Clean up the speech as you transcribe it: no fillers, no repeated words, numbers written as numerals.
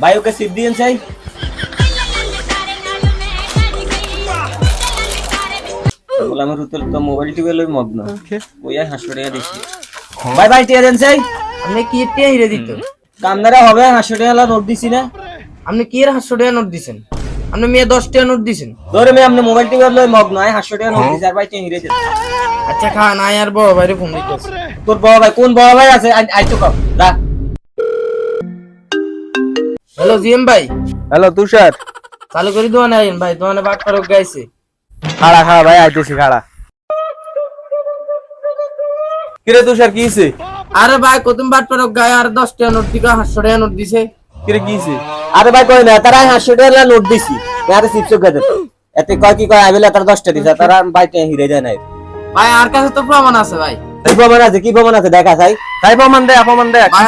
ভাই ওকে সিট দিয়েন চাই। বলে আমার উত্তর তো মোবাইল টিপে লই মগ্ন ওই 500 টাকা দিছি। ভাই ভাই টিয়া দেন চাই। আপনি কি টিয়া হিরে দিত? কামদারা হবে 500 টাকা নোট দিছি না। আপনি কি এর 500 টাকা নোট দিছেন? আপনি মেয়ে 10 টাকা নোট দিছেন। ধরে মে আপনি মোবাইল টিপে লই মগ্ন 500 টাকা নোট দিছি আর ভাই টিয়া হিরে দেন। আচ্ছা খান আয় আর বড় ভাইরে ফোন দিতেছে। তোর বড় ভাই কোন বড় ভাই আছে আই তো কও দা। হ্যালো জিএম ভাই, হ্যালো তুষার, চালু করে দোয়ানে আইন ভাই, দোয়ানে বাট পারক গাইছে। খাড়া খাড়া ভাই আইতেছি খাড়া। কিরে তুষার কি হইছে? আরে ভাই কতম বাট পারক গায় আর 10 টাকা নোট দিকা 500 টাকা নোট দিছে। কিরে কি হইছে? আরে ভাই কই না তারা 500 টাকা নোট দিছি আরে চিপস গাদে এতে কয় কি কয় আইবেলা তার 10 টাকা দিছে তারা ভাই টিয়া হিরে দেয় নাই। ভাই আর কাছে তো প্রমাণ আছে ভাই। কি প্রমাণ আছে দেখা চাই। তাই প্রমাণ দে, অপমান দে। ভাই